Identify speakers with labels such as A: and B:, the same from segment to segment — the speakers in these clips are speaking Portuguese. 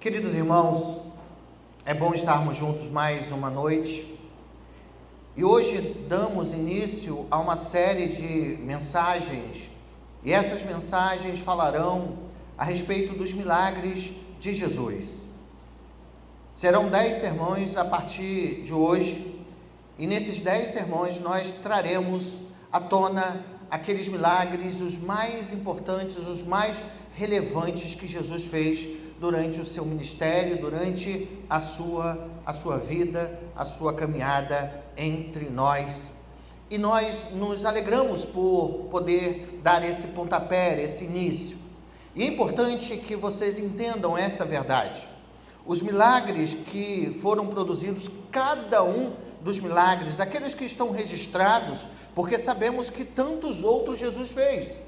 A: Queridos irmãos, é bom estarmos juntos mais uma noite e hoje damos início a uma série de mensagens e essas mensagens falarão a respeito dos milagres de Jesus. Serão 10 sermões a partir de hoje e nesses 10 sermões nós traremos à tona aqueles milagres, os mais importantes, os mais relevantes que Jesus fez durante o seu ministério, durante a sua vida, a sua caminhada entre nós. E nós nos alegramos por poder dar esse pontapé, esse início. E é importante que vocês entendam esta verdade. Os milagres que foram produzidos, cada um dos milagres, aqueles que estão registrados, porque sabemos que tantos outros Jesus fez,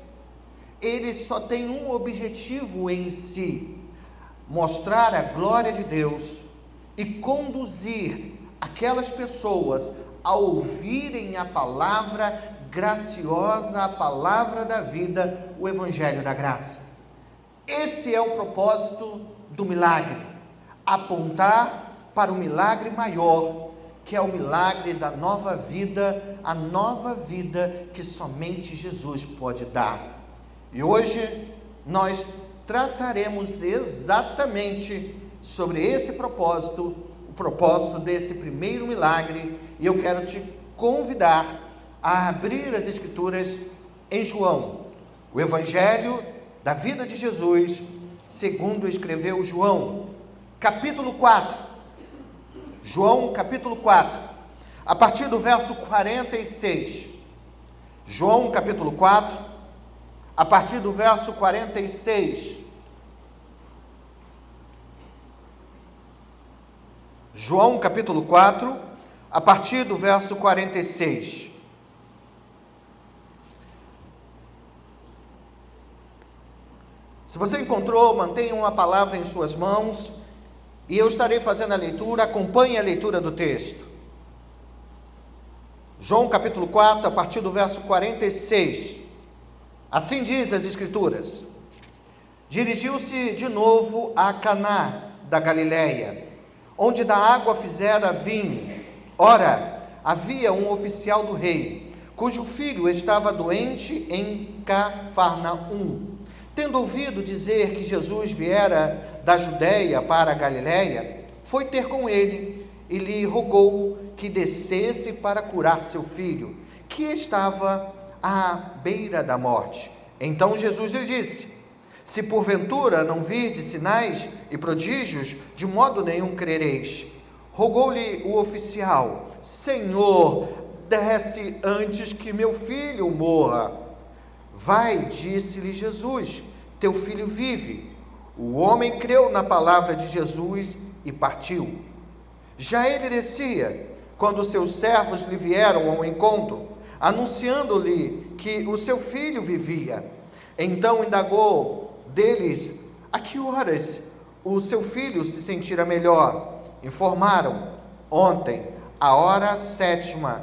A: eles só têm um objetivo em si: mostrar a glória de Deus e conduzir aquelas pessoas a ouvirem a palavra graciosa, a palavra da vida, o Evangelho da graça. Esse é o propósito do milagre: apontar para o milagre maior, que é o milagre da nova vida, a nova vida que somente Jesus pode dar. E hoje nós trataremos exatamente sobre esse propósito, o propósito desse primeiro milagre, e eu quero te convidar a abrir as Escrituras em João, o Evangelho da vida de Jesus, segundo escreveu João, capítulo 4, João capítulo 4, a partir do verso 46, João capítulo 4, a partir do verso 46, João capítulo 4, a partir do verso 46. Se você encontrou, mantenha uma palavra em suas mãos, e eu estarei fazendo a leitura, acompanhe a leitura do texto. João capítulo 4, a partir do verso 46. Assim diz as Escrituras: dirigiu-se de novo a Caná da Galileia, onde da água fizera vinho. Ora, havia um oficial do rei, cujo filho estava doente em Cafarnaum. Tendo ouvido dizer que Jesus viera da Judeia para a Galileia, foi ter com ele e lhe rogou que descesse para curar seu filho, que estava à beira da morte. Então Jesus lhe disse: se porventura não virdes sinais e prodígios, de modo nenhum crereis. Rogou-lhe o oficial: Senhor, desce antes que meu filho morra. Vai, disse-lhe Jesus, teu filho vive. O homem creu na palavra de Jesus e partiu. Já ele descia, quando seus servos lhe vieram ao encontro, anunciando-lhe que o seu filho vivia. Então indagou deles a que horas o seu filho se sentira melhor. Informaram: ontem, à hora 7ª,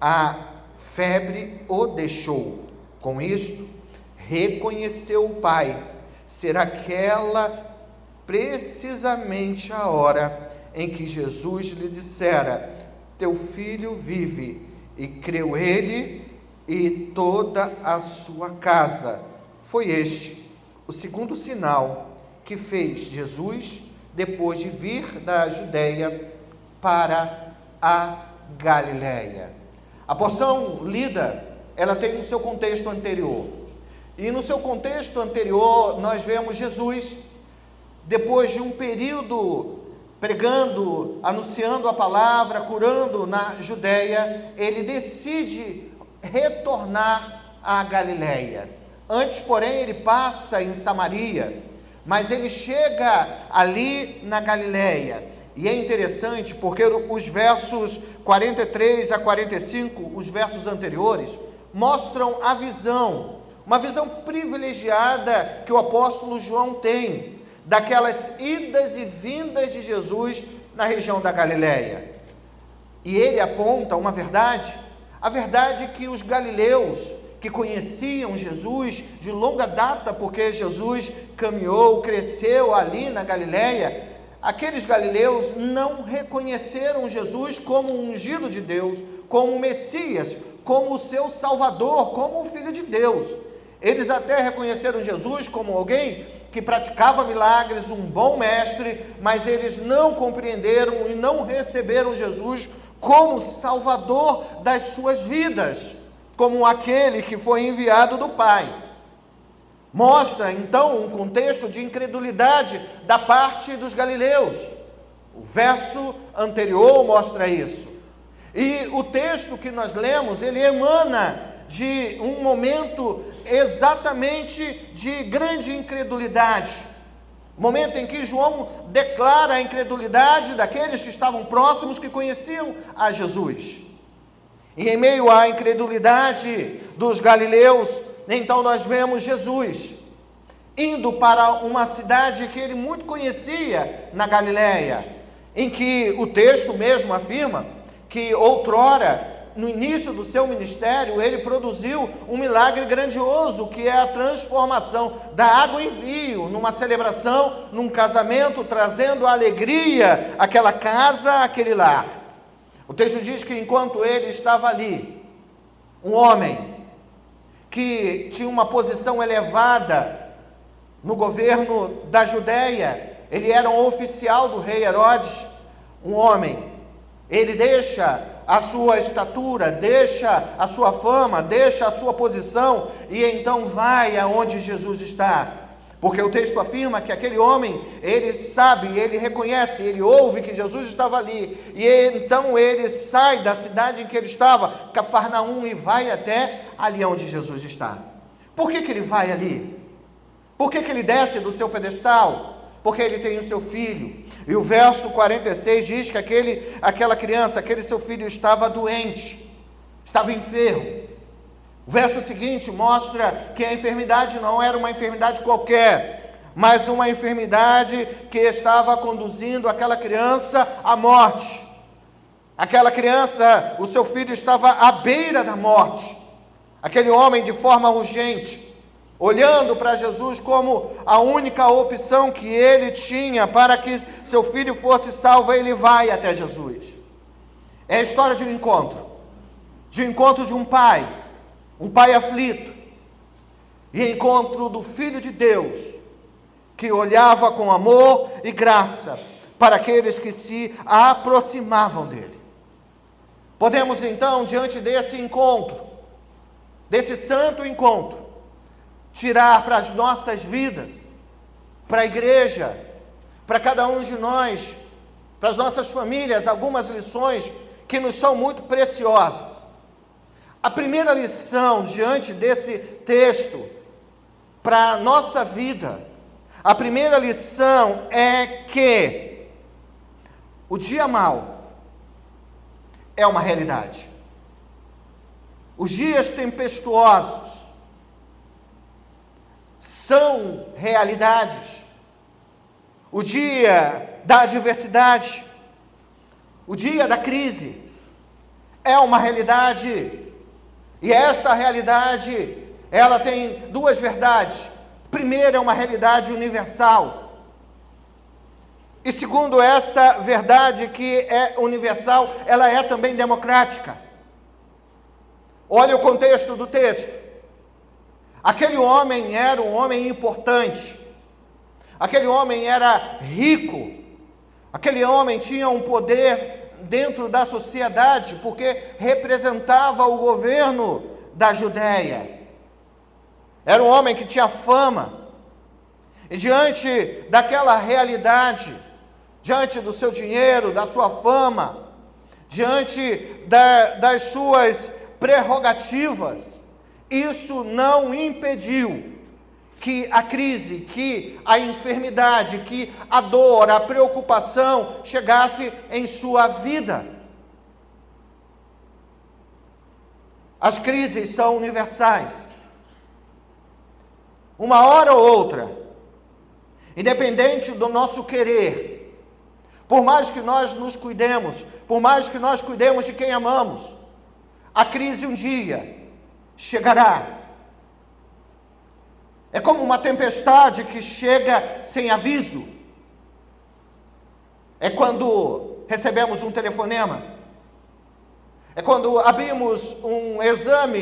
A: a febre o deixou. Com isto, reconheceu o pai ser aquela precisamente a hora em que Jesus lhe dissera: teu filho vive. E creu ele e toda a sua casa. Foi este o segundo sinal que fez Jesus depois de vir da Judeia para a Galileia. A porção lida, ela tem o seu contexto anterior. E no seu contexto anterior, nós vemos Jesus, depois de um período pregando, anunciando a palavra, curando na Judeia, ele decide retornar à Galileia. Antes, porém, ele passa em Samaria, mas ele chega ali na Galileia. E é interessante porque os versos 43 a 45, os versos anteriores, mostram a visão, uma visão privilegiada que o apóstolo João tem daquelas idas e vindas de Jesus na região da Galileia. E ele aponta uma verdade, a verdade que os galileus que conheciam Jesus de longa data, porque Jesus caminhou, cresceu ali na Galileia, aqueles galileus não reconheceram Jesus como o ungido de Deus, como o Messias, como o seu Salvador, como o Filho de Deus. Eles até reconheceram Jesus como alguém que praticava milagres, um bom mestre, mas eles não compreenderam e não receberam Jesus como Salvador das suas vidas, como aquele que foi enviado do Pai. Mostra, então, um contexto de incredulidade da parte dos galileus. O verso anterior mostra isso. E o texto que nós lemos, ele emana de um momento exatamente de grande incredulidade. Momento em que João declara a incredulidade daqueles que estavam próximos, que conheciam a Jesus. E em meio à incredulidade dos galileus, então nós vemos Jesus indo para uma cidade que ele muito conhecia na Galileia, em que o texto mesmo afirma que outrora, no início do seu ministério, ele produziu um milagre grandioso, que é a transformação da água em vinho, numa celebração, num casamento, trazendo alegria àquela casa, àquele lar. O texto diz que enquanto ele estava ali, um homem que tinha uma posição elevada no governo da Judéia, ele era um oficial do rei Herodes, um homem, ele deixa a sua estatura, deixa a sua fama, deixa a sua posição, e então vai aonde Jesus está, porque o texto afirma que aquele homem, ele sabe, ele reconhece, ele ouve que Jesus estava ali, e então ele sai da cidade em que ele estava, Cafarnaum, e vai até ali onde Jesus está. Por que ele vai ali? Por que ele desce do seu pedestal? Porque ele tem o seu filho, e o verso 46 diz que aquela criança, aquele seu filho estava doente, estava enfermo. O verso seguinte mostra que a enfermidade não era uma enfermidade qualquer, mas uma enfermidade que estava conduzindo aquela criança à morte. Aquela criança, o seu filho estava à beira da morte. Aquele homem, de forma urgente, olhando para Jesus como a única opção que ele tinha para que seu filho fosse salvo, ele vai até Jesus. É a história de um encontro de um pai aflito, e encontro do Filho de Deus, que olhava com amor e graça para aqueles que se aproximavam dele. Podemos então, diante desse encontro, desse santo encontro, tirar para as nossas vidas, para a igreja, para cada um de nós, para as nossas famílias, algumas lições que nos são muito preciosas. A primeira lição diante desse texto, para a nossa vida, a primeira lição é que o dia mau é uma realidade. Os dias tempestuosos são realidades. O dia da adversidade, o dia da crise, é uma realidade. E esta realidade, ela tem duas verdades. Primeiro, é uma realidade universal. E segundo, esta verdade que é universal, ela é também democrática. Olha o contexto do texto. Aquele homem era um homem importante. Aquele homem era rico. Aquele homem tinha um poder dentro da sociedade, porque representava o governo da Judéia. Era um homem que tinha fama. E diante daquela realidade, diante do seu dinheiro, da sua fama, diante das suas prerrogativas, isso não impediu que a crise, que a enfermidade, que a dor, a preocupação chegasse em sua vida. As crises são universais. Uma hora ou outra, independente do nosso querer, por mais que nós nos cuidemos, por mais que nós cuidemos de quem amamos, a crise um dia chegará. É como uma tempestade que chega sem aviso. É quando recebemos um telefonema. É quando abrimos um exame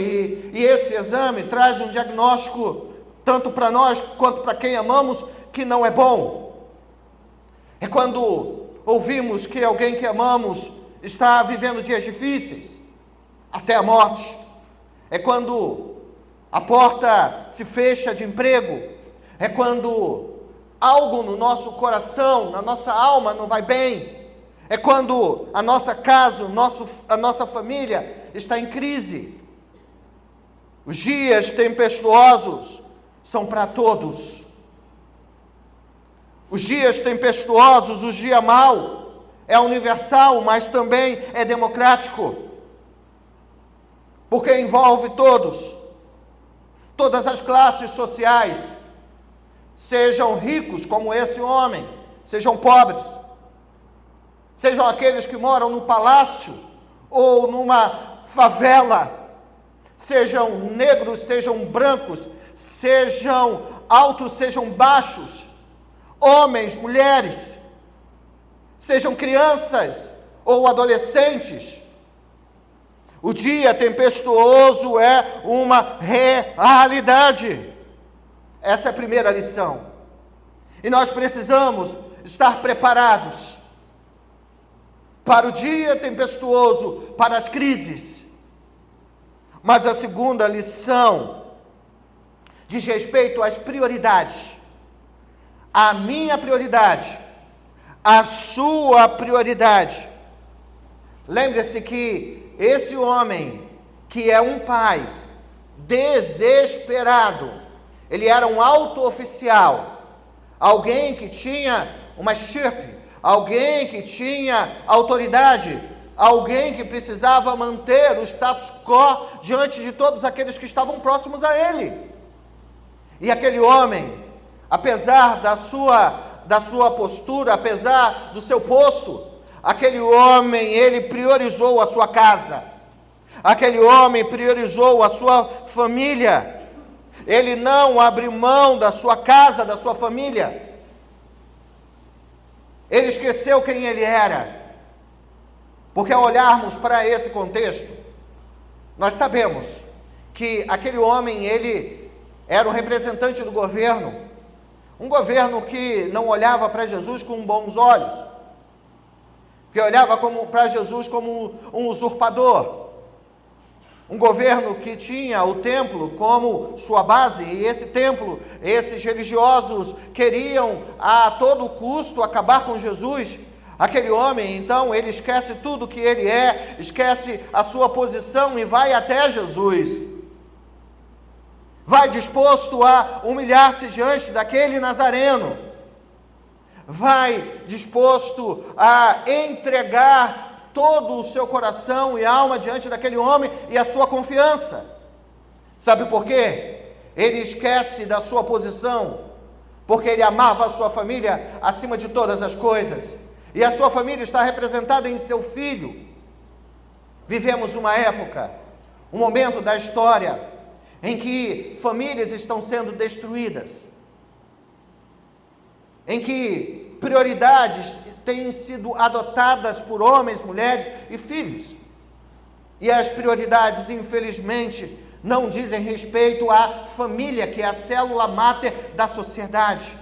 A: e esse exame traz um diagnóstico, tanto para nós quanto para quem amamos, que não é bom. É quando ouvimos que alguém que amamos está vivendo dias difíceis, até a morte. É quando a porta se fecha de emprego. É quando algo no nosso coração, na nossa alma não vai bem. É quando a nossa casa, a nossa família está em crise. Os dias tempestuosos são para todos. Os dias tempestuosos, o dia mau, é universal, mas também é democrático. Porque envolve todos, todas as classes sociais, sejam ricos como esse homem, sejam pobres, sejam aqueles que moram no palácio ou numa favela, sejam negros, sejam brancos, sejam altos, sejam baixos, homens, mulheres, sejam crianças ou adolescentes. O dia tempestuoso é uma realidade. Essa é a primeira lição. E nós precisamos estar preparados para o dia tempestuoso, para as crises. Mas a segunda lição diz respeito às prioridades. A minha prioridade, a sua prioridade. Lembre-se que esse homem, que é um pai desesperado, ele era um alto oficial, alguém que tinha uma estirpe, alguém que tinha autoridade, alguém que precisava manter o status quo diante de todos aqueles que estavam próximos a ele. E aquele homem, apesar da sua postura, apesar do seu posto, aquele homem, ele priorizou a sua casa. Aquele homem priorizou a sua família. Ele não abriu mão da sua casa, da sua família. Ele esqueceu quem ele era. Porque ao olharmos para esse contexto, nós sabemos que aquele homem, ele era um representante do governo. Um governo que não olhava para Jesus com bons olhos, que olhava para Jesus como um usurpador. Um governo que tinha o templo como sua base, e esse templo, esses religiosos queriam a todo custo acabar com Jesus. Aquele homem, então, ele esquece tudo que ele é, esquece a sua posição e vai até Jesus. Vai disposto a humilhar-se diante daquele nazareno. Vai disposto a entregar todo o seu coração e alma diante daquele homem e a sua confiança. Sabe por quê? Ele esquece da sua posição, porque ele amava a sua família acima de todas as coisas. E a sua família está representada em seu filho. Vivemos uma época, um momento da história, em que famílias estão sendo destruídas, em que prioridades têm sido adotadas por homens, mulheres e filhos. E as prioridades, infelizmente, não dizem respeito à família, que é a célula máter da sociedade.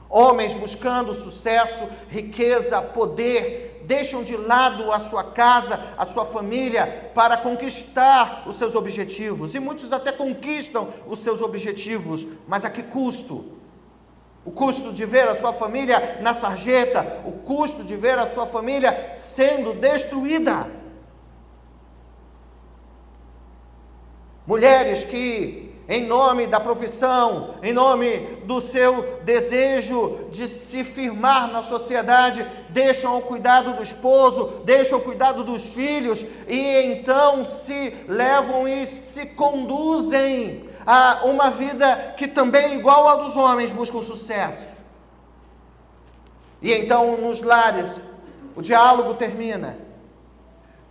A: Homens buscando sucesso, riqueza, poder, deixam de lado a sua casa, a sua família, para conquistar os seus objetivos. E muitos até conquistam os seus objetivos, mas a que custo? O custo de ver a sua família na sarjeta, o custo de ver a sua família sendo destruída. Mulheres que, em nome da profissão, em nome do seu desejo de se firmar na sociedade, deixam o cuidado do esposo, deixam o cuidado dos filhos, e então se levam e se conduzem a uma vida que também, igual a dos homens, buscam sucesso. E então, nos lares, o diálogo termina.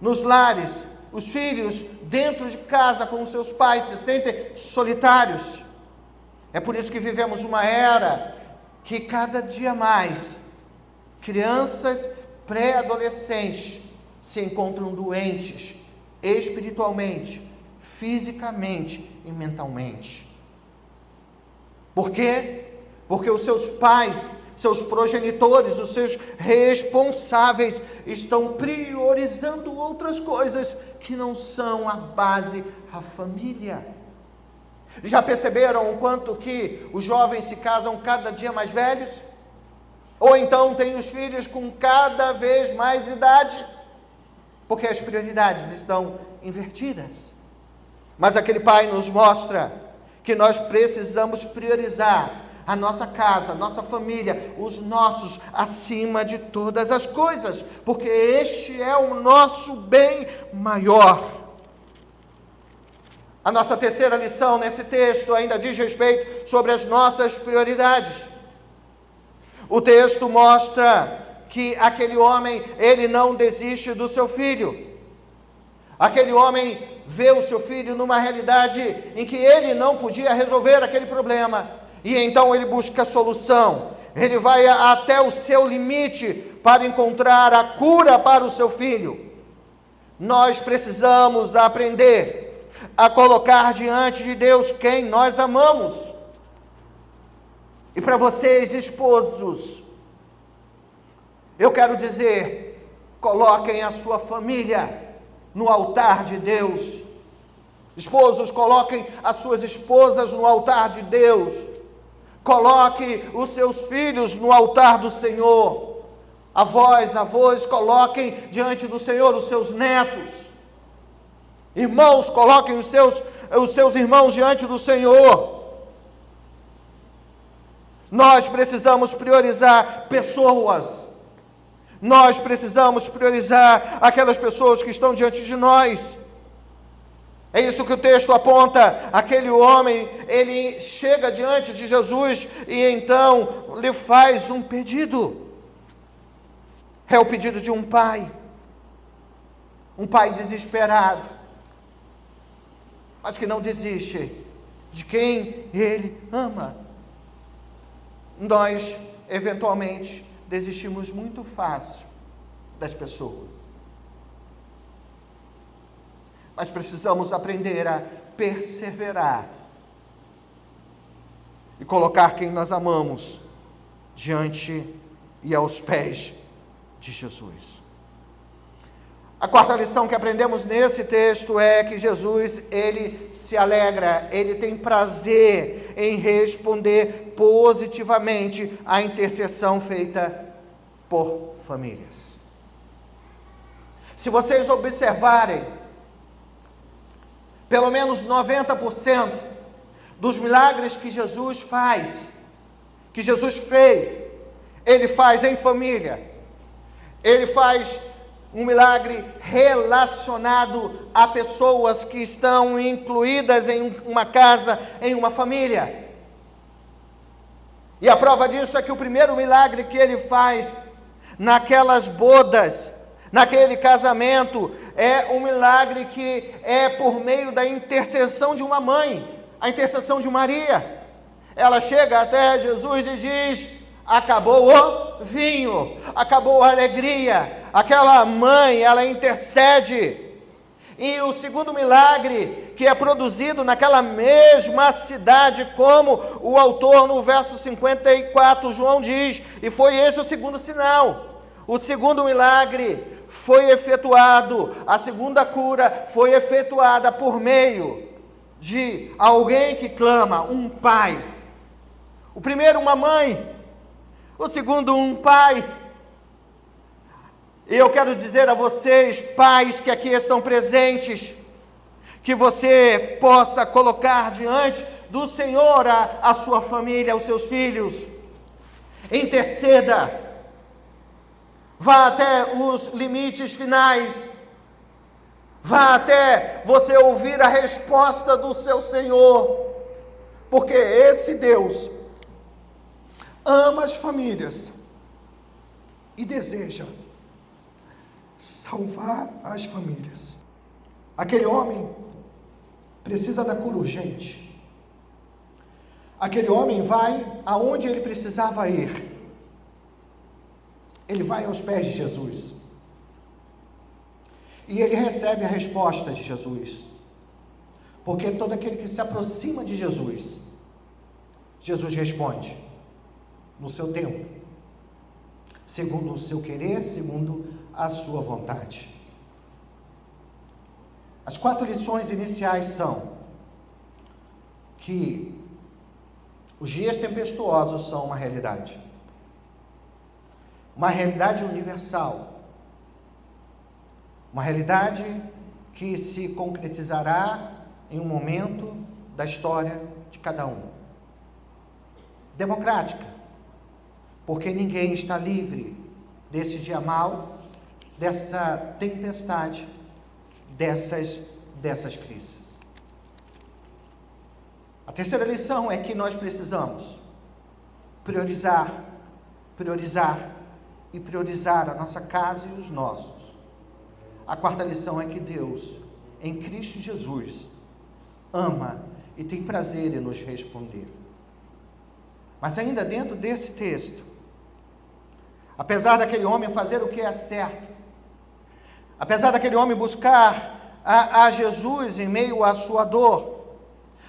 A: Nos lares, os filhos dentro de casa com os seus pais se sentem solitários. É por isso que vivemos uma era que cada dia mais crianças pré-adolescentes se encontram doentes espiritualmente, fisicamente e mentalmente. Por quê? Porque os seus pais, seus progenitores, os seus responsáveis estão priorizando outras coisas que não são a base, a família. Já perceberam o quanto que os jovens se casam cada dia mais velhos? Ou então têm os filhos com cada vez mais idade? Porque as prioridades estão invertidas. Mas aquele pai nos mostra que nós precisamos priorizar a nossa casa, a nossa família, os nossos, acima de todas as coisas, porque este é o nosso bem maior. A nossa terceira lição nesse texto ainda diz respeito sobre as nossas prioridades. O texto mostra que aquele homem, ele não desiste do seu filho. Aquele homem vê o seu filho numa realidade em que ele não podia resolver aquele problema. E então ele busca a solução. Ele vai até o seu limite para encontrar a cura para o seu filho. Nós precisamos aprender a colocar diante de Deus quem nós amamos. E para vocês, esposos, eu quero dizer, coloquem a sua família no altar de Deus. Esposos, coloquem as suas esposas no altar de Deus. Coloque os seus filhos no altar do Senhor. Avós, coloquem diante do Senhor os seus netos. Irmãos, coloquem os seus irmãos diante do Senhor. Nós precisamos priorizar pessoas. Nós precisamos priorizar aquelas pessoas que estão diante de nós. É isso que o texto aponta. Aquele homem, ele chega diante de Jesus e então lhe faz um pedido. É o pedido de um pai desesperado, mas que não desiste de quem ele ama. Nós, eventualmente, desistimos muito fácil das pessoas. Mas precisamos aprender a perseverar e colocar quem nós amamos diante e aos pés de Jesus. A quarta lição que aprendemos nesse texto é que Jesus, ele se alegra, ele tem prazer em responder positivamente à intercessão feita por famílias. Se vocês observarem, pelo menos 90% dos milagres que Jesus faz, que Jesus fez, ele faz em família. Ele faz um milagre relacionado a pessoas que estão incluídas em uma casa, em uma família. E a prova disso é que o primeiro milagre que ele faz naquelas bodas, naquele casamento, é um milagre que é por meio da intercessão de uma mãe, a intercessão de Maria. Ela chega até Jesus e diz: acabou o vinho, acabou a alegria. Aquela mãe, ela intercede. E o segundo milagre, que é produzido naquela mesma cidade, como o autor no verso 54, João diz, e foi esse o segundo sinal. O segundo milagre foi efetuado, a segunda cura foi efetuada por meio de alguém que clama, um pai. O primeiro, uma mãe. O segundo, um pai. E eu quero dizer a vocês, pais que aqui estão presentes, que você possa colocar diante do Senhor a sua família, os seus filhos. Interceda. Vá até os limites finais. Vá até você ouvir a resposta do seu Senhor. Porque esse Deus ama as famílias e deseja salvar as famílias. Aquele homem precisa da cura urgente. Aquele homem vai aonde ele precisava ir. Ele vai aos pés de Jesus. E ele recebe a resposta de Jesus. Porque todo aquele que se aproxima de Jesus, Jesus responde no seu tempo, segundo o seu querer, segundo a sua vontade. As 4 lições iniciais são que os dias tempestuosos são uma realidade universal, uma realidade que se concretizará em um momento da história de cada um. Democrática, porque ninguém está livre desse dia mau, dessa tempestade, dessas crises. A terceira lição é que nós precisamos priorizar a nossa casa e os nossos. A quarta lição é que Deus, em Cristo Jesus, ama e tem prazer em nos responder. Mas ainda dentro desse texto, apesar daquele homem fazer o que é certo, apesar daquele homem buscar a Jesus em meio à sua dor,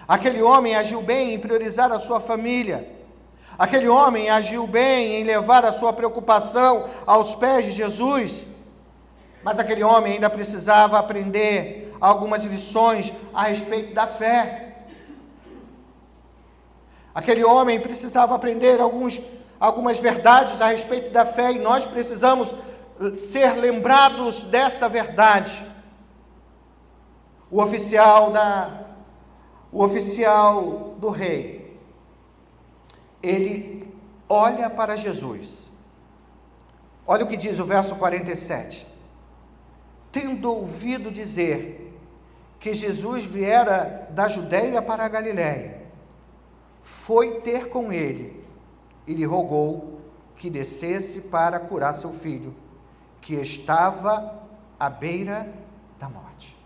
A: aquele homem agiu bem em priorizar a sua família, aquele homem agiu bem em levar a sua preocupação aos pés de Jesus, mas aquele homem ainda precisava aprender algumas lições a respeito da fé. Aquele homem precisava aprender algumas verdades a respeito da fé, e nós precisamos ser lembrados desta verdade. O oficial do rei, ele olha para Jesus. Olha o que diz o verso 47. Tendo ouvido dizer que Jesus viera da Judeia para a Galiléia, foi ter com ele e lhe rogou que descesse para curar seu filho, que estava à beira da morte.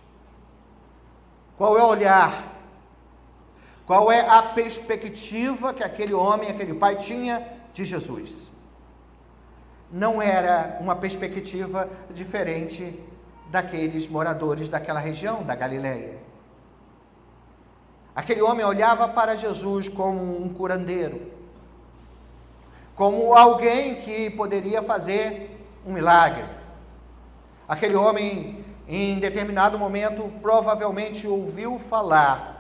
A: Qual é o olhar? Qual é a perspectiva que aquele homem, aquele pai tinha de Jesus? Não era uma perspectiva diferente daqueles moradores daquela região, da Galiléia. Aquele homem olhava para Jesus como um curandeiro, como alguém que poderia fazer um milagre. Aquele homem, em determinado momento, provavelmente ouviu falar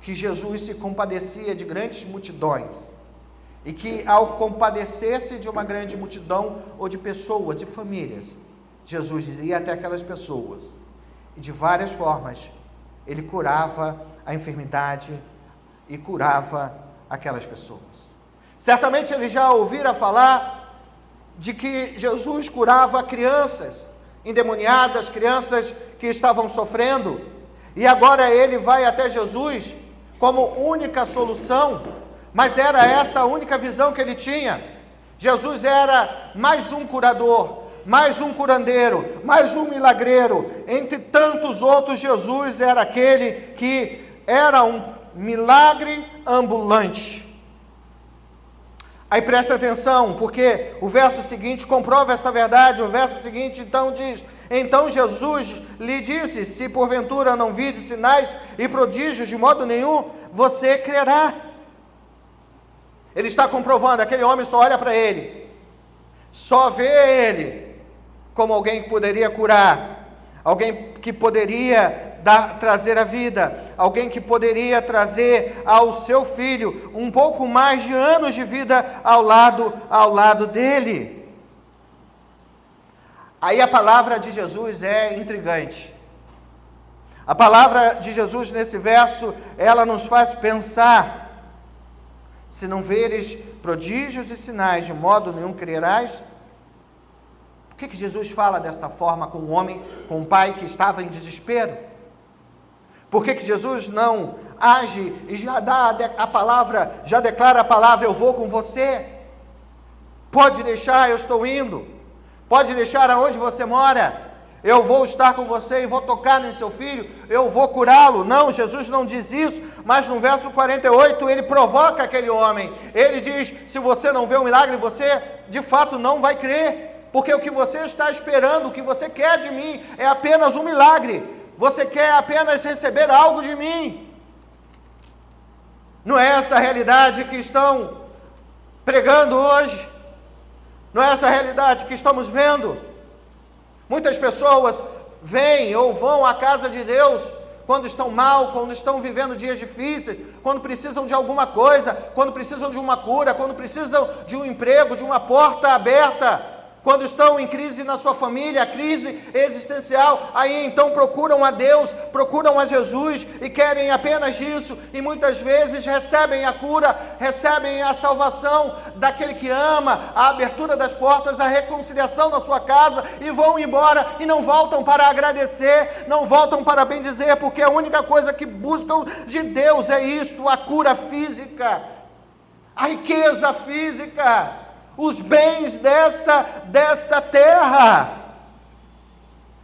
A: que Jesus se compadecia de grandes multidões, e que ao compadecer-se de uma grande multidão ou de pessoas e famílias, Jesus ia até aquelas pessoas e de várias formas ele curava a enfermidade e curava aquelas pessoas. Certamente ele já ouvira falar de que Jesus curava crianças endemoniadas, crianças que estavam sofrendo, e agora ele vai até Jesus como única solução, mas era esta a única visão que ele tinha. Jesus era mais um curador, mais um curandeiro, mais um milagreiro. Entre tantos outros, Jesus era aquele que era um milagre ambulante. Aí presta atenção, porque o verso seguinte comprova essa verdade. O verso seguinte então diz: então Jesus lhe disse: se porventura não vide sinais e prodígios de modo nenhum, você crerá. Ele está comprovando, aquele homem só olha para ele, só vê ele como alguém que poderia curar, alguém que poderia trazer a vida, alguém que poderia trazer ao seu filho um pouco mais de anos de vida ao lado dele. Aí a palavra de Jesus é intrigante. A palavra de Jesus nesse verso, ela nos faz pensar: se não veres prodígios e sinais, de modo nenhum crerás. Por que Jesus fala desta forma com um homem, com um pai que estava em desespero? Por que Jesus não age e já dá a palavra, já declara a palavra: eu vou com você, pode deixar, eu estou indo, pode deixar aonde você mora, eu vou estar com você e vou tocar em seu filho, eu vou curá-lo. Não, Jesus não diz isso, mas no verso 48 ele provoca aquele homem. Ele diz: se você não vê o milagre, você de fato não vai crer, porque o que você está esperando, o que você quer de mim é apenas um milagre. Você quer apenas receber algo de mim. Não é essa a realidade que estão pregando hoje? Não é essa a realidade que estamos vendo? Muitas pessoas vêm ou vão à casa de Deus quando estão mal, quando estão vivendo dias difíceis, quando precisam de alguma coisa, quando precisam de uma cura, quando precisam de um emprego, de uma porta aberta, quando estão em crise na sua família, crise existencial, aí então procuram a Deus, procuram a Jesus e querem apenas isso, e muitas vezes recebem a cura, recebem a salvação daquele que ama, a abertura das portas, a reconciliação na sua casa, e vão embora e não voltam para agradecer, não voltam para bendizer, porque a única coisa que buscam de Deus é isto: a cura física, a riqueza física, os bens desta terra.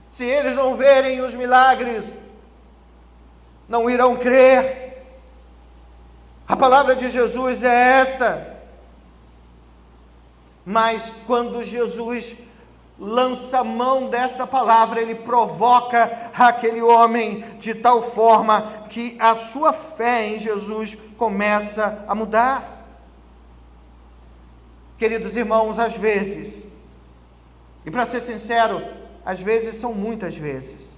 A: Se eles não verem os milagres, não irão crer. A palavra de Jesus é esta. Mas quando Jesus lança mão desta palavra, ele provoca aquele homem de tal forma que a sua fé em Jesus começa a mudar. Queridos irmãos, às vezes, e para ser sincero, às vezes são muitas vezes,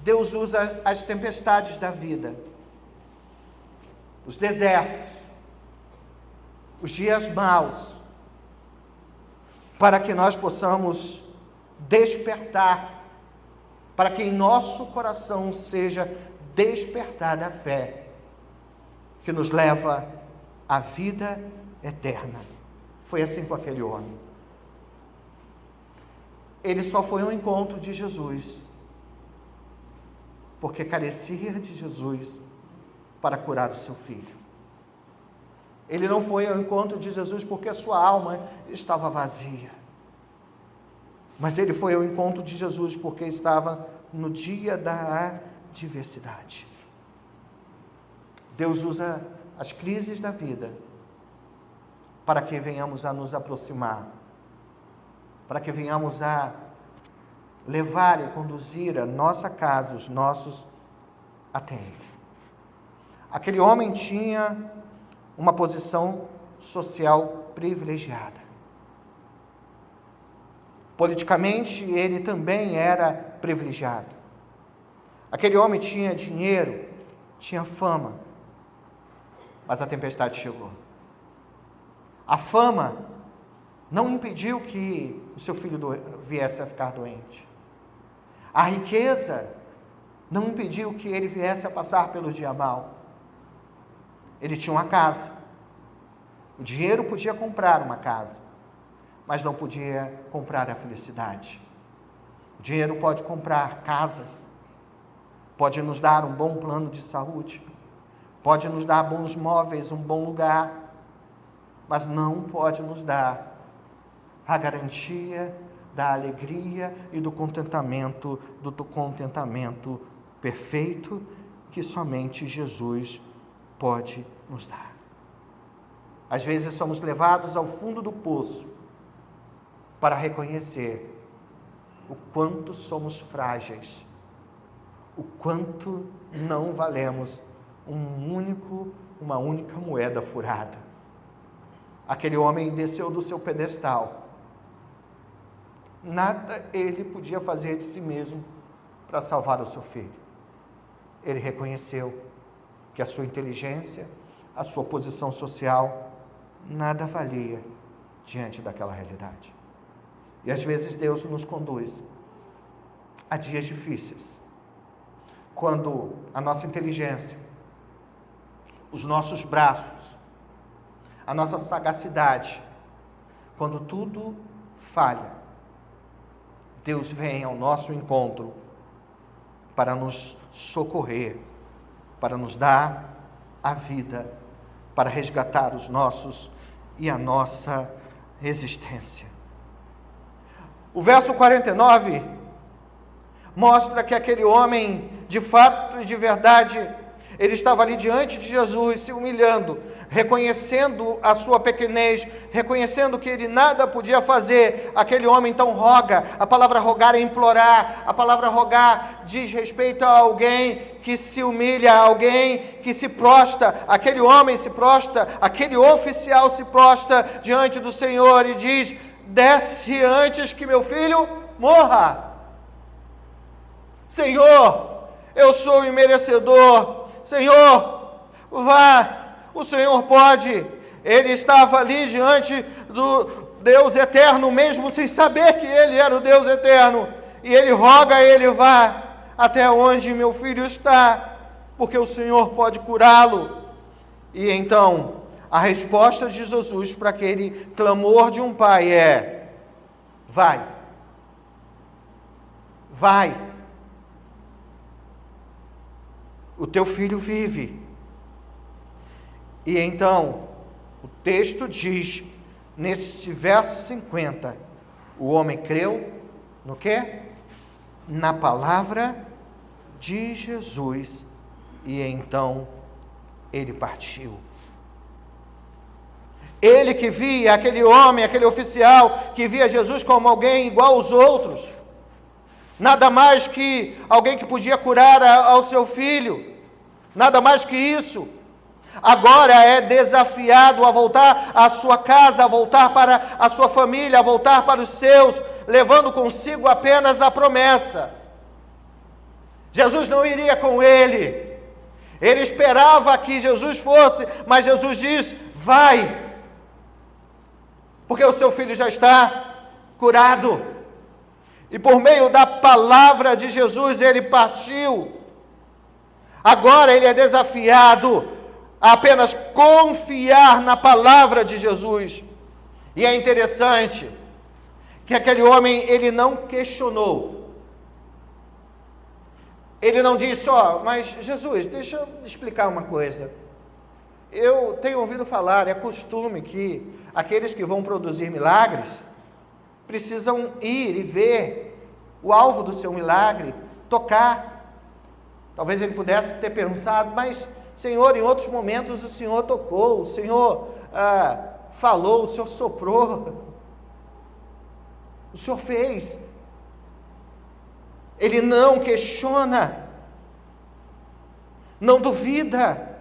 A: Deus usa as tempestades da vida, os desertos, os dias maus, para que nós possamos despertar, para que em nosso coração seja despertada a fé, que nos leva à vida eterna. Foi assim com aquele homem. Ele só foi ao encontro de Jesus porque carecia de Jesus para curar o seu filho. Ele não foi ao encontro de Jesus porque a sua alma estava vazia, mas ele foi ao encontro de Jesus porque estava no dia da adversidade. Deus usa as crises da vida para que venhamos a nos aproximar, para que venhamos a levar e conduzir a nossa casa, os nossos, até Ele. Aquele homem tinha uma posição social privilegiada. Politicamente, ele também era privilegiado. Aquele homem tinha dinheiro, tinha fama, mas a tempestade chegou. A fama não impediu que o seu filho viesse a ficar doente. A riqueza não impediu que ele viesse a passar pelo dia mau. Ele tinha uma casa. O dinheiro podia comprar uma casa, mas não podia comprar a felicidade. O dinheiro pode comprar casas, pode nos dar um bom plano de saúde, pode nos dar bons móveis, um bom lugar, mas não pode nos dar a garantia da alegria e do contentamento perfeito que somente Jesus pode nos dar. Às vezes somos levados ao fundo do poço para reconhecer o quanto somos frágeis, o quanto não valemos uma única moeda furada. Aquele homem desceu do seu pedestal. Nada ele podia fazer de si mesmo para salvar o seu filho. Ele reconheceu que a sua inteligência, a sua posição social, nada valia diante daquela realidade. E às vezes Deus nos conduz a dias difíceis, quando a nossa inteligência, os nossos braços, a nossa sagacidade, quando tudo falha, Deus vem ao nosso encontro para nos socorrer, para nos dar a vida, para resgatar os nossos e a nossa existência. O verso 49 mostra que aquele homem, de fato e de verdade, ele estava ali diante de Jesus, se humilhando, reconhecendo a sua pequenez, reconhecendo que ele nada podia fazer. Aquele homem então roga. A palavra rogar é implorar. A palavra rogar diz respeito a alguém que se humilha, a alguém que se prostra. Aquele homem se prostra, aquele oficial se prostra diante do Senhor e diz: desce antes que meu filho morra. Senhor, eu sou imerecedor. Senhor, vá. O Senhor pode. Ele estava ali diante do Deus eterno, mesmo sem saber que ele era o Deus eterno. E ele roga a ele: vá até onde meu filho está, porque o Senhor pode curá-lo. E então, a resposta de Jesus para aquele clamor de um pai é: vai. Vai. O teu filho vive. E então, o texto diz, nesse verso 50, o homem creu no quê? Na palavra de Jesus. E então, ele partiu. Ele que via, aquele homem, aquele oficial, que via Jesus como alguém igual aos outros, nada mais que alguém que podia curar ao seu filho, nada mais que isso, agora é desafiado a voltar à sua casa, a voltar para a sua família, a voltar para os seus, levando consigo apenas a promessa. Jesus não iria com ele, ele esperava que Jesus fosse, mas Jesus diz: vai, porque o seu filho já está curado. E por meio da palavra de Jesus ele partiu. Agora ele é desafiado a apenas confiar na palavra de Jesus. E é interessante que aquele homem, ele não questionou. Ele não disse: mas Jesus, deixa eu explicar uma coisa. Eu tenho ouvido falar, é costume que aqueles que vão produzir milagres precisam ir e ver o alvo do seu milagre, tocar. Talvez ele pudesse ter pensado: mas Senhor, em outros momentos o Senhor tocou, o Senhor falou, o Senhor soprou, o Senhor fez. Ele não questiona, não duvida,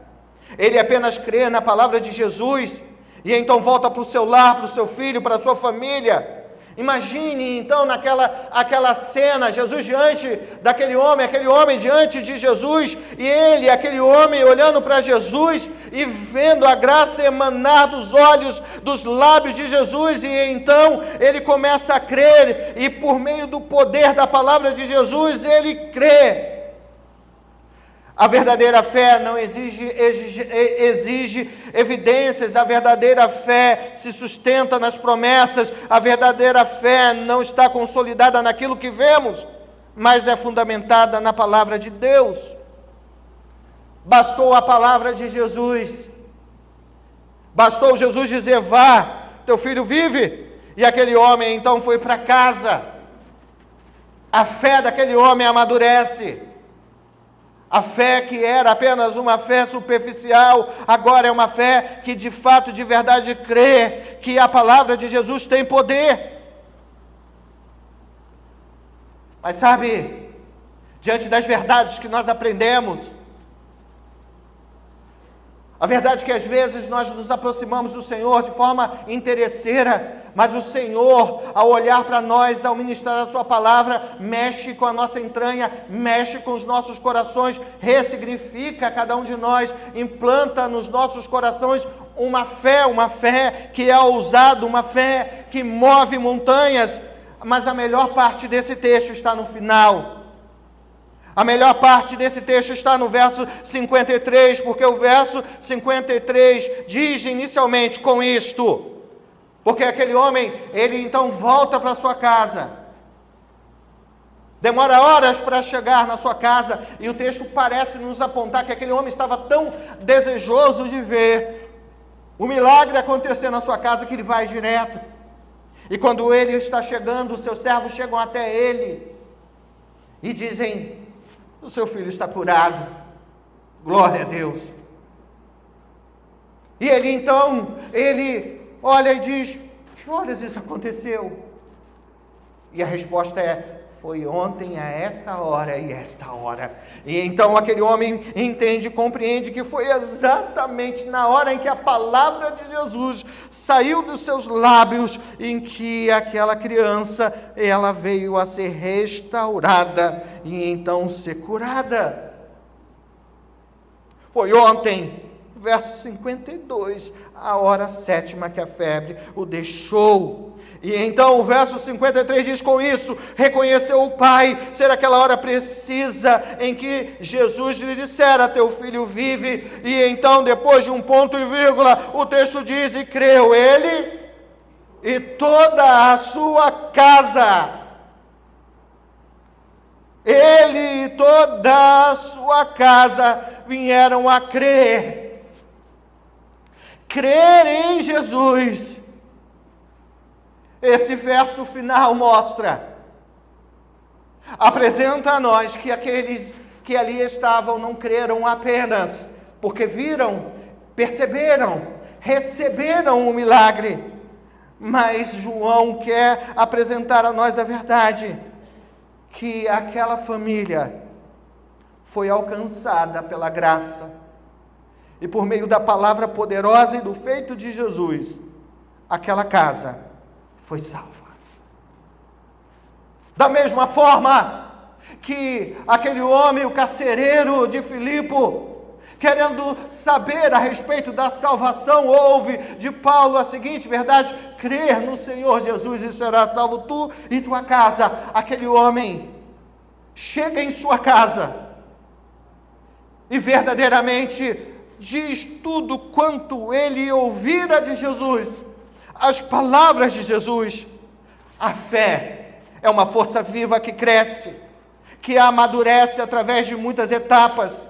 A: ele apenas crê na palavra de Jesus, e então volta para o seu lar, para o seu filho, para a sua família. Imagine então aquela cena, Jesus diante daquele homem diante de Jesus, e ele, aquele homem, olhando para Jesus e vendo a graça emanar dos olhos, dos lábios de Jesus, e então ele começa a crer, e por meio do poder da palavra de Jesus, ele crê. A verdadeira fé não exige evidências, a verdadeira fé se sustenta nas promessas, a verdadeira fé não está consolidada naquilo que vemos, mas é fundamentada na palavra de Deus. Bastou a palavra de Jesus, bastou Jesus dizer: vá, teu filho vive, e aquele homem então foi para casa. A fé daquele homem amadurece. A fé que era apenas uma fé superficial, agora é uma fé que de fato, de verdade crê que a palavra de Jesus tem poder. Mas sabe, diante das verdades que nós aprendemos, a verdade é que às vezes nós nos aproximamos do Senhor de forma interesseira, mas o Senhor, ao olhar para nós, ao ministrar a sua palavra, mexe com a nossa entranha, mexe com os nossos corações, ressignifica cada um de nós, implanta nos nossos corações uma fé que é ousada, uma fé que move montanhas. Mas a melhor parte desse texto está no final. A melhor parte desse texto está no verso 53, porque o verso 53 diz inicialmente: com isto. Porque aquele homem, ele então volta para sua casa. Demora horas para chegar na sua casa, e o texto parece nos apontar que aquele homem estava tão desejoso de ver o milagre acontecer na sua casa, que ele vai direto. E quando ele está chegando, os seus servos chegam até ele. e dizem: o seu filho está curado, glória a Deus. E ele então, ele olha e diz: que horas isso aconteceu? E a resposta é: foi ontem a esta hora e esta hora. E então aquele homem entende, compreende que foi exatamente na hora em que a palavra de Jesus saiu dos seus lábios, em que aquela criança, ela veio a ser restaurada e então ser curada. Foi ontem, verso 52, a hora sétima que a febre o deixou. E então o verso 53 diz: com isso, reconheceu o pai ser aquela hora precisa em que Jesus lhe dissera: teu filho vive. E então, depois de um ponto e vírgula, o texto diz: e creu ele e toda a sua casa. Ele e toda a sua casa vieram a crer. Crer em Jesus. Esse verso final mostra, apresenta a nós que aqueles que ali estavam não creram apenas porque viram, perceberam, receberam o milagre, mas João quer apresentar a nós a verdade, que aquela família foi alcançada pela graça, e por meio da palavra poderosa e do feito de Jesus, aquela casa foi salva. Da mesma forma que aquele homem, o carcereiro de Filipe, querendo saber a respeito da salvação, ouve de Paulo a seguinte verdade: crer no Senhor Jesus e serás salvo tu e tua casa. Aquele homem chega em sua casa e verdadeiramente diz tudo quanto ele ouvira de Jesus, as palavras de Jesus. A fé é uma força viva que cresce, que amadurece através de muitas etapas.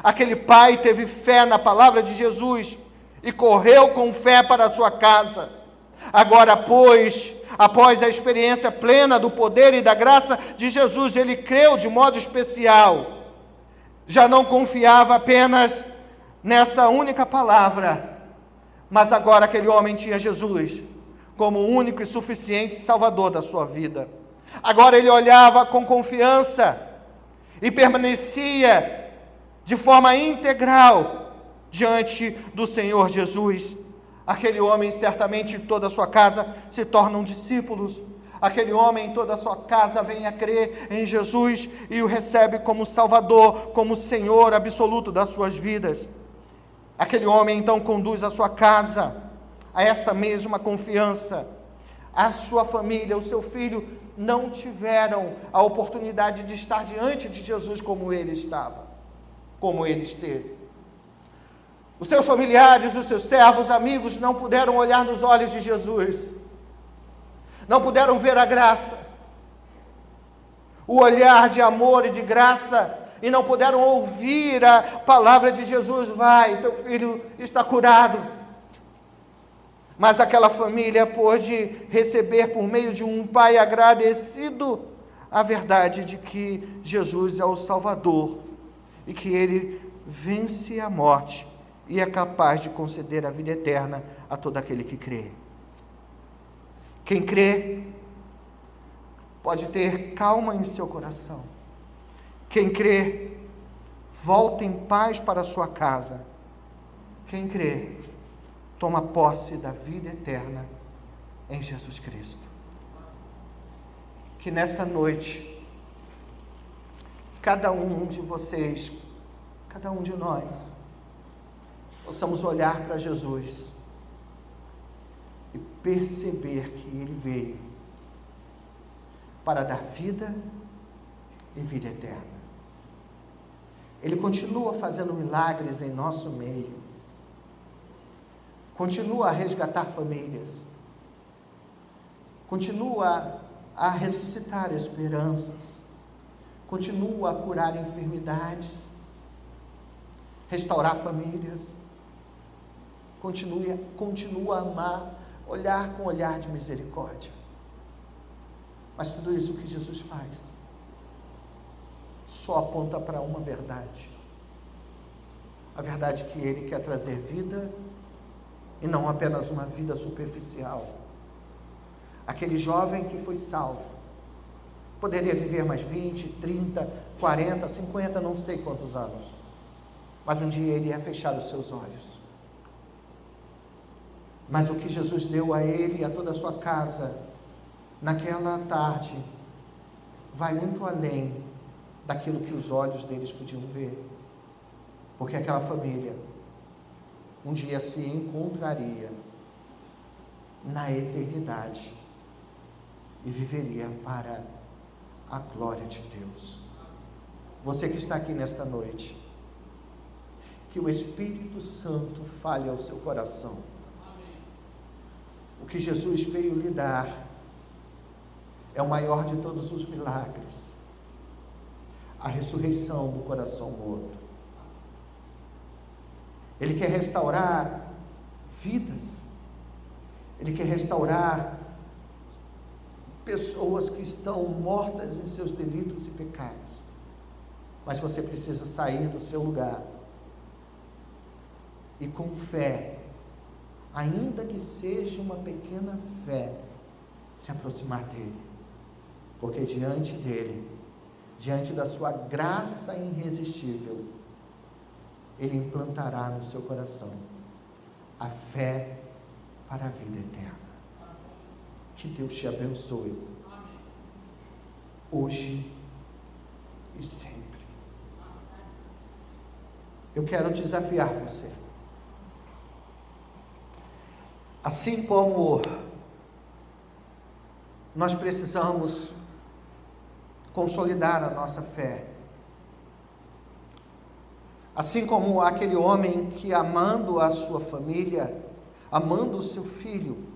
A: Aquele pai teve fé na palavra de Jesus e correu com fé para a sua casa. Agora, pois, após a experiência plena do poder e da graça de Jesus, ele creu de modo especial. Já não confiava apenas nessa única palavra, mas agora aquele homem tinha Jesus como o único e suficiente Salvador da sua vida. Agora ele olhava com confiança e permanecia de forma integral diante do Senhor Jesus. Aquele homem, certamente toda a sua casa se tornam discípulos. Aquele homem, toda a sua casa vem a crer em Jesus e o recebe como Salvador, como Senhor absoluto das suas vidas. Aquele homem então conduz a sua casa a esta mesma confiança. A sua família, o seu filho, não tiveram a oportunidade de estar diante de Jesus como ele estava, como ele esteve. Os seus familiares, os seus servos, amigos, não puderam olhar nos olhos de Jesus, não puderam ver a graça, o olhar de amor e de graça, e não puderam ouvir a palavra de Jesus: vai, teu filho está curado. Mas aquela família pôde receber, por meio de um pai agradecido, a verdade de que Jesus é o Salvador e que ele vence a morte e é capaz de conceder a vida eterna a todo aquele que crê. Quem crê pode ter calma em seu coração. Quem crê volta em paz para a sua casa. Quem crê toma posse da vida eterna em Jesus Cristo. Que nesta noite, cada um de vocês, cada um de nós, possamos olhar para Jesus e perceber que Ele veio para dar vida e vida eterna. Ele continua fazendo milagres em nosso meio, continua a resgatar famílias, continua a ressuscitar esperanças, continua a curar enfermidades, restaurar famílias, continua a amar, olhar com olhar de misericórdia. Mas tudo isso que Jesus faz só aponta para uma verdade. A verdade que Ele quer trazer vida, e não apenas uma vida superficial. Aquele jovem que foi salvo, poderia viver mais 20, 30, 40, 50, não sei quantos anos, mas um dia ele ia fechar os seus olhos. Mas o que Jesus deu a ele e a toda a sua casa, naquela tarde, vai muito além daquilo que os olhos deles podiam ver, porque aquela família um dia se encontraria na eternidade e viveria para a glória de Deus. Você que está aqui nesta noite, que o Espírito Santo fale ao seu coração. O que Jesus veio lhe dar é o maior de todos os milagres, a ressurreição do coração morto. Ele quer restaurar vidas, Ele quer restaurar pessoas que estão mortas em seus delitos e pecados, mas você precisa sair do seu lugar e com fé, ainda que seja uma pequena fé, se aproximar dele, porque diante dele, diante da sua graça irresistível, ele implantará no seu coração a fé para a vida eterna. Que Deus te abençoe, hoje e sempre. Eu quero desafiar você. Assim como nós precisamos consolidar a nossa fé, assim como aquele homem que, amando a sua família, amando o seu filho,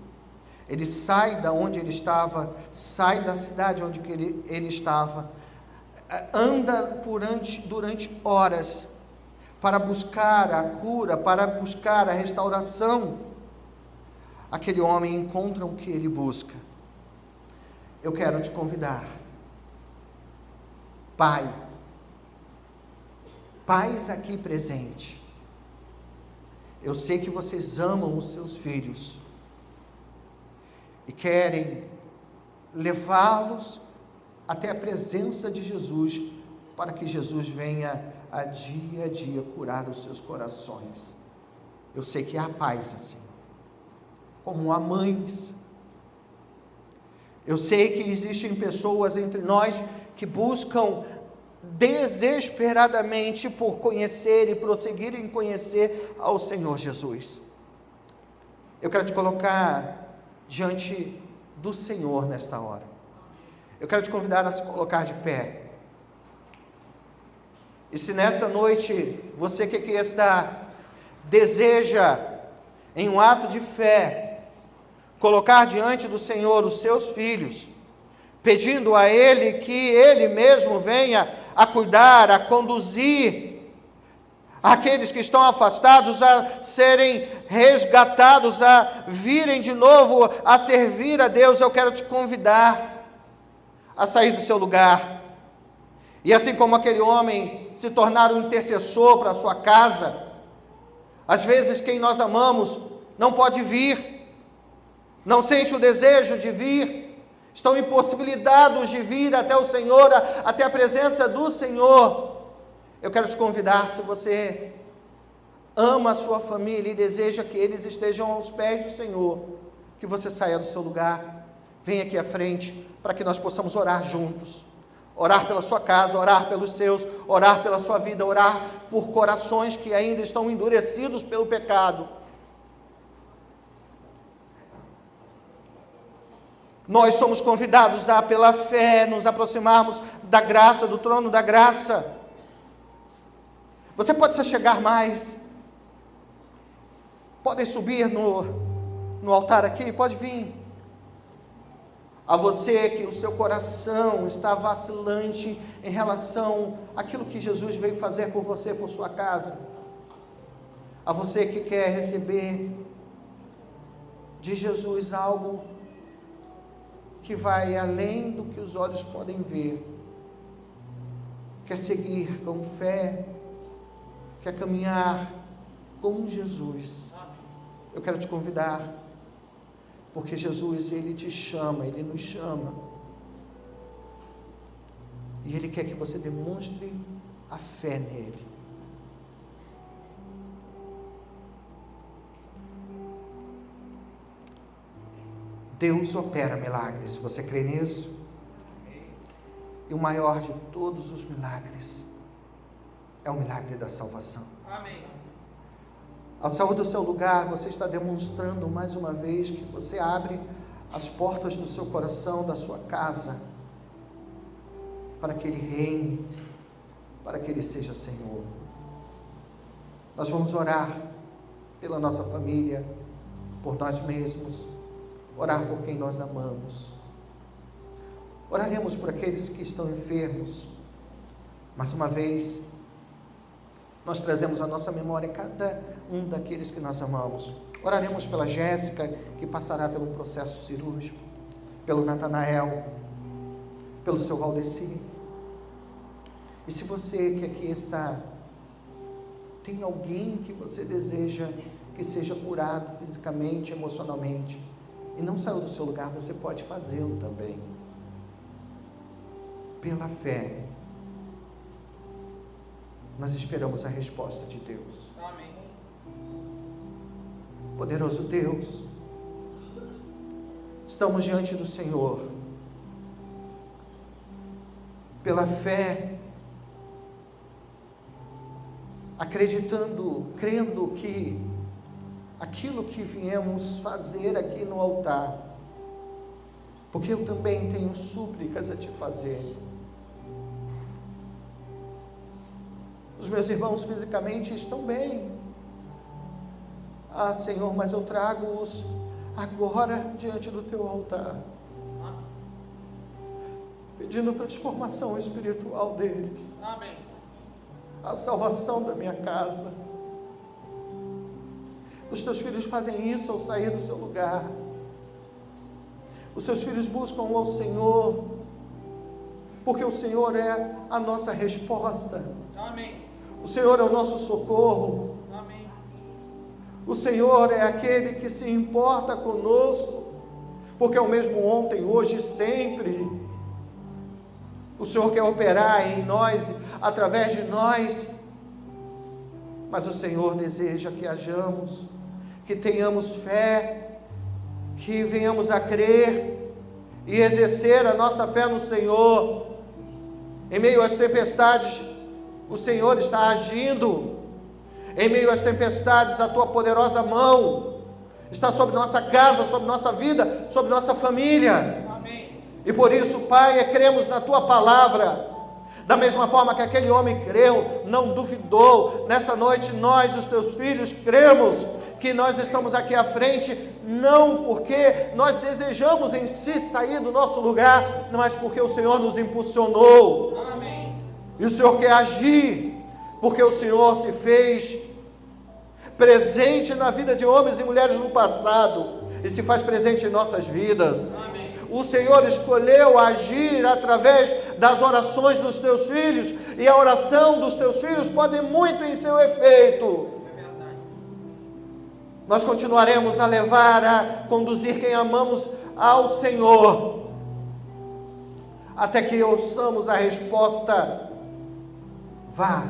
A: ele sai da onde ele estava, sai da cidade onde ele estava, anda durante horas para buscar a cura, para buscar a restauração. Aquele homem encontra o que ele busca. Eu quero te convidar, pais aqui presentes, eu sei que vocês amam os seus filhos e querem levá-los até a presença de Jesus, para que Jesus venha a dia curar os seus corações. Eu sei que há pais assim, como há mães. Eu sei que existem pessoas entre nós que buscam desesperadamente por conhecer e prosseguir em conhecer ao Senhor Jesus. Eu quero te colocar diante do Senhor nesta hora. Eu quero te convidar a se colocar de pé. E se nesta noite você que aqui está deseja, em um ato de fé, colocar diante do Senhor os seus filhos, pedindo a Ele que Ele mesmo venha a cuidar, a conduzir aqueles que estão afastados a serem resgatados, a virem de novo a servir a Deus, eu quero te convidar a sair do seu lugar, e assim como aquele homem se tornar um intercessor para a sua casa. Às vezes quem nós amamos não pode vir, não sente o desejo de vir, estão impossibilitados de vir até o Senhor, até a presença do Senhor. Eu quero te convidar, se você ama a sua família e deseja que eles estejam aos pés do Senhor, que você saia do seu lugar, venha aqui à frente, para que nós possamos orar juntos, orar pela sua casa, orar pelos seus, orar pela sua vida, orar por corações que ainda estão endurecidos pelo pecado. Nós somos convidados a, pela fé, nos aproximarmos da graça, do trono da graça. Você pode se chegar mais, podem subir no altar aqui, pode vir. A você que o seu coração está vacilante em relação àquilo que Jesus veio fazer por você, por sua casa. A você que quer receber de Jesus algo que vai além do que os olhos podem ver. quer seguir com fé, quer caminhar com Jesus, eu quero te convidar, porque Jesus, Ele te chama, Ele nos chama, e Ele quer que você demonstre a fé nele. Deus opera milagres, você crê nisso? E o maior de todos os milagres é o milagre da salvação.
B: Amém.
A: Ao sair do seu lugar, você está demonstrando mais uma vez que você abre as portas do seu coração, da sua casa, para que Ele reine, para que Ele seja Senhor. Nós vamos orar pela nossa família, por nós mesmos, orar por quem nós amamos. Oraremos por aqueles que estão enfermos. Mais uma vez, nós trazemos à nossa memória cada um daqueles que nós amamos. Oraremos pela Jéssica, que passará pelo processo cirúrgico, pelo Natanael, pelo seu Valdeci. E se você que aqui está, tem alguém que você deseja que seja curado fisicamente, emocionalmente, e não saiu do seu lugar, você pode fazê-lo também. Pela fé, nós esperamos a resposta de Deus.
B: Amém.
A: Poderoso Deus, estamos diante do Senhor, pela fé, acreditando, crendo que aquilo que viemos fazer aqui no altar, porque eu também tenho súplicas a te fazer. Os meus irmãos fisicamente estão bem. Ah, Senhor, mas eu trago-os agora diante do teu altar, pedindo transformação espiritual deles.
B: Amém.
A: A salvação da minha casa. Os teus filhos fazem isso ao sair do seu lugar. Os seus filhos buscam ao Senhor, porque o Senhor é a nossa resposta.
B: Amém.
A: O Senhor é o nosso socorro.
B: Amém.
A: O Senhor é aquele que se importa conosco, porque é o mesmo ontem, hoje e sempre. O Senhor quer operar em nós, através de nós, mas o Senhor deseja que hajamos, que tenhamos fé, que venhamos a crer e exercer a nossa fé no Senhor. Em meio às tempestades, o Senhor está agindo. Em meio às tempestades, a tua poderosa mão está sobre nossa casa, sobre nossa vida, sobre nossa família.
B: Amém.
A: E por isso, Pai, cremos na tua palavra, da mesma forma que aquele homem creu, não duvidou. Nesta noite, nós, os teus filhos, cremos que nós estamos aqui à frente, não porque nós desejamos em si sair do nosso lugar, mas porque o Senhor nos impulsionou.
B: Amém.
A: E o Senhor quer agir, porque o Senhor se fez presente na vida de homens e mulheres no passado, e se faz presente em nossas vidas.
B: Amém.
A: O Senhor escolheu agir através das orações dos teus filhos, e a oração dos teus filhos pode muito em seu efeito.
B: É verdade.
A: Nós continuaremos a levar, a conduzir quem amamos ao Senhor, até que ouçamos a resposta: vá,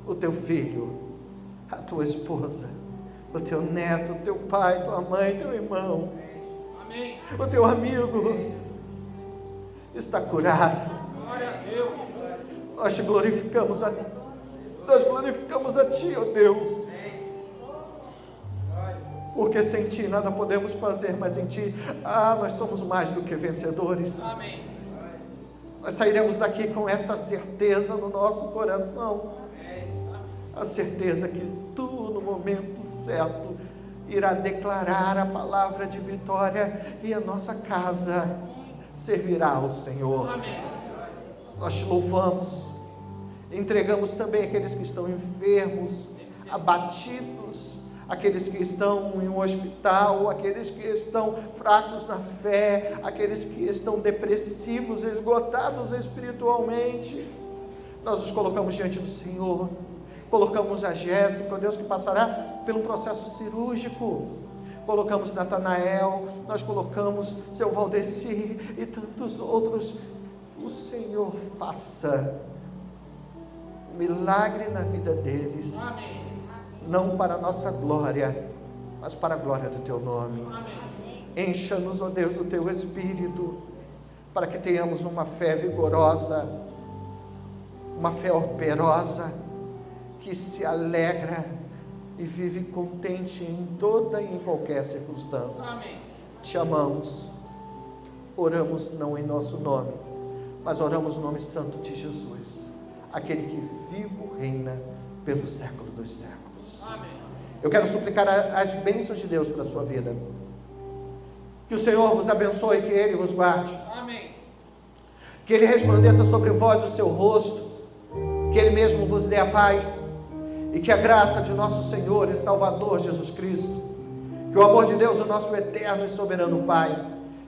A: o teu filho, a tua esposa, o teu neto, o teu pai, tua mãe, teu irmão,
B: Amém.
A: o teu amigo está curado.
B: Glória a Deus.
A: Nós te glorificamos, nós glorificamos a Ti, ó Deus, porque sem Ti nada podemos fazer, mas em Ti, nós somos mais do que vencedores.
B: Amém.
A: Nós sairemos daqui com esta certeza no nosso coração, a certeza que Tu, no momento certo, irá declarar a palavra de vitória, e a nossa casa servirá ao Senhor.
B: Amém.
A: Nós te louvamos, entregamos também aqueles que estão enfermos, abatidos, aqueles que estão em um hospital, aqueles que estão fracos na fé, aqueles que estão depressivos, esgotados espiritualmente. Nós os colocamos diante do Senhor, colocamos a Jéssica, Deus, que passará pelo processo cirúrgico, colocamos Natanael, nós colocamos seu Valdeci e tantos outros. O Senhor faça um milagre na vida deles.
B: Amém.
A: Não para a nossa glória, mas para a glória do Teu nome.
B: Amém.
A: Encha-nos, ó Deus, do Teu Espírito, para que tenhamos uma fé vigorosa, uma fé operosa, que se alegra e vive contente em toda e em qualquer circunstância.
B: Amém.
A: Te amamos, oramos não em nosso nome, mas oramos no nome santo de Jesus, aquele que vivo reina pelo século dos séculos.
B: Amém.
A: Eu quero suplicar as bênçãos de Deus para a sua vida. Que o Senhor vos abençoe, que Ele vos guarde.
B: Amém.
A: Que Ele resplandeça sobre vós o seu rosto, que Ele mesmo vos dê a paz, e que a graça de nosso Senhor e Salvador Jesus Cristo, que o amor de Deus, o nosso eterno e soberano Pai,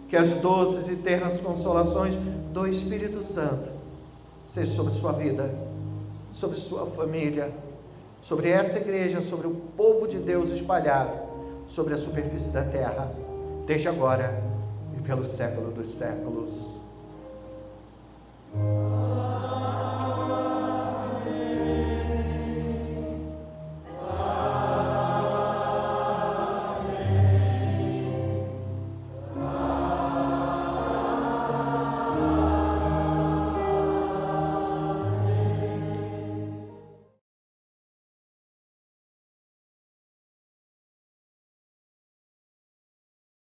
A: que as doces e ternas consolações do Espírito Santo seja sobre sua vida, sobre sua família, sobre esta igreja, sobre o povo de Deus espalhado sobre a superfície da terra, desde agora e pelo século dos séculos.